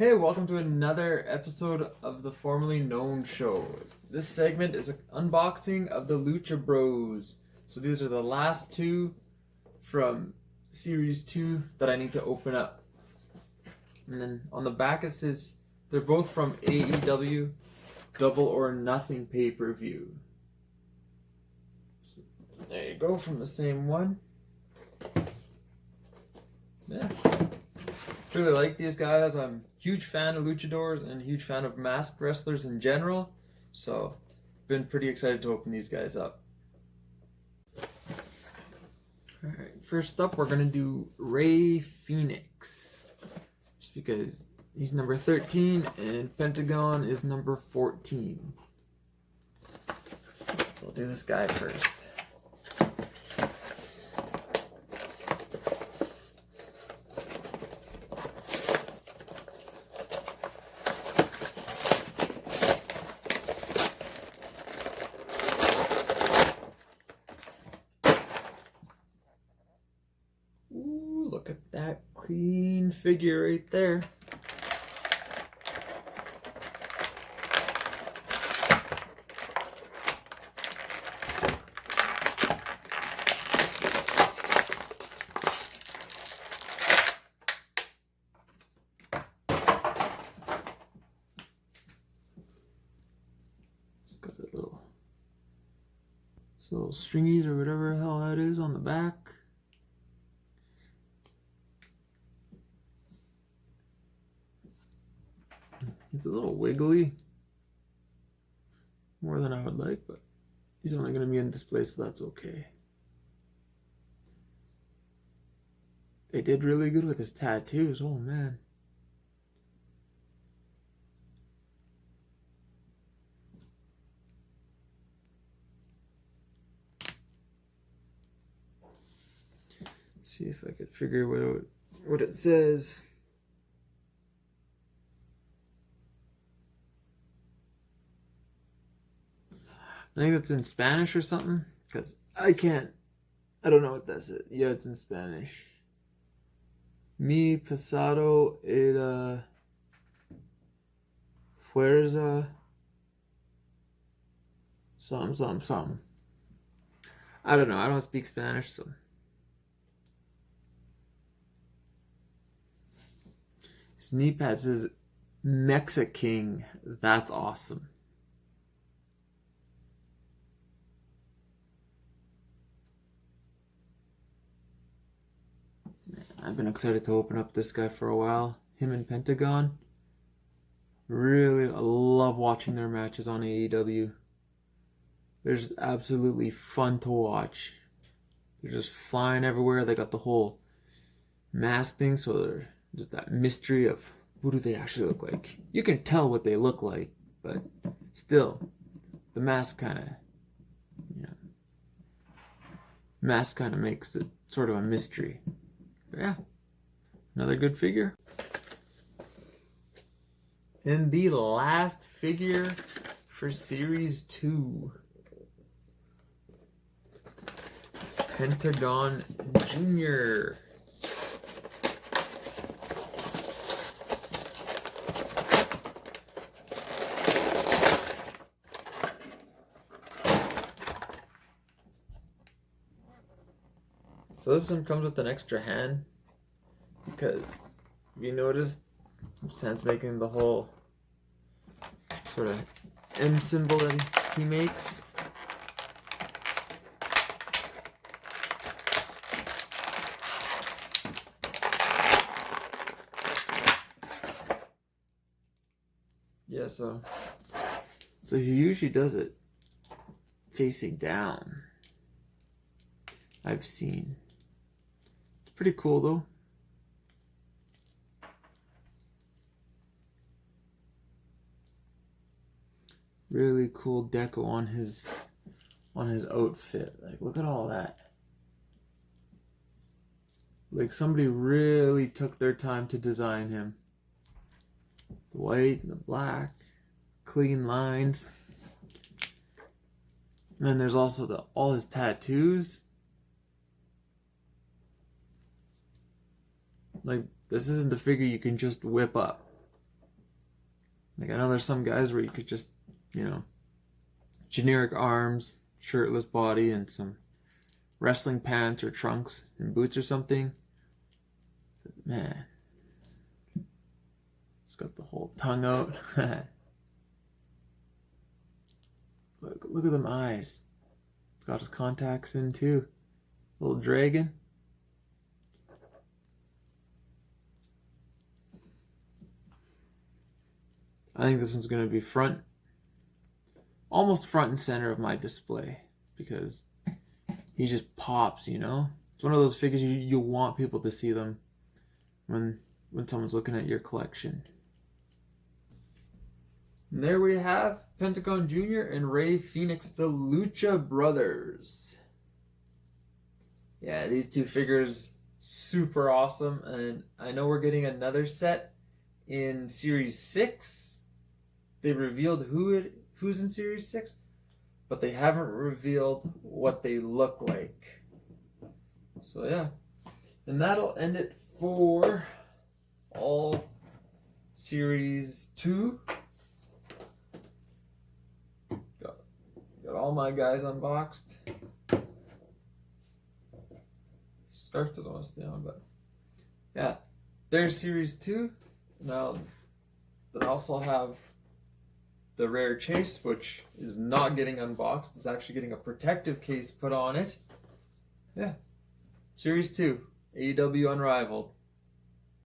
Hey, welcome to another episode of the Formerly Known Show. This segment is an unboxing of the Lucha Bros. So these are the last two from Series 2 that I need to open up. And then on the back it says they're both from AEW Double or Nothing pay-per-view. So there you go, from the same one. Yeah. Really like these guys. I'm a huge fan of luchadors and a huge fan of masked wrestlers in general. So, been pretty excited to open these guys up. Alright, first up we're going to do Fenix. Just because he's number 13 and Pentagon is number 14. So I'll do this guy first. Look at that clean figure right there. It's got a little stringies or whatever the hell that is on the back. It's a little wiggly, more than I would like, but he's only going to be in display, so that's okay. They did really good with his tattoos, oh man. See if I could figure what it says. I think it's in Spanish or something, because I don't know what that's it. Yeah, it's in Spanish. Mi pasado era fuerza some. I don't know, I don't speak Spanish, so. His knee pad says Mexiking. That's awesome. I've been excited to open up this guy for a while. Him and Pentagon. Really, I love watching their matches on AEW. They're just absolutely fun to watch. They're just flying everywhere. They got the whole mask thing, so they're just that mystery of who do they actually look like. You can tell what they look like, but still, the mask kind of, makes it sort of a mystery. But yeah, another good figure. And the last figure for Series 2 is Pentagon Jr. So this one comes with an extra hand, because if you notice, Sam's making the whole sort of M symbol that he makes. Yeah, so he usually does it facing down, I've seen. Pretty cool though. Really cool deco on his outfit. Like, look at all that. Like, somebody really took their time to design him. The white and the black, clean lines. And then there's also all his tattoos. Like, this isn't a figure you can just whip up. Like, I know there's some guys where you could just, generic arms, shirtless body, and some wrestling pants or trunks and boots or something. But man, it's got the whole tongue out. Look at them eyes. It's got his contacts in too. Little dragon. I think this one's going to be almost front and center of my display, because he just pops, It's one of those figures you want people to see them when someone's looking at your collection. And there we have Pentagon Jr. and Rey Fenix, the Lucha Brothers. Yeah, these two figures, super awesome. And I know we're getting another set in Series 6. They revealed who's in Series 6, but they haven't revealed what they look like. So yeah. And that'll end it for all Series 2. Got all my guys unboxed. Scarf doesn't want to stay on, but yeah. There's Series 2. Now, they also have the Rare Chase, which is not getting unboxed. It's actually getting a protective case put on it. Yeah. Series 2, AEW Unrivaled.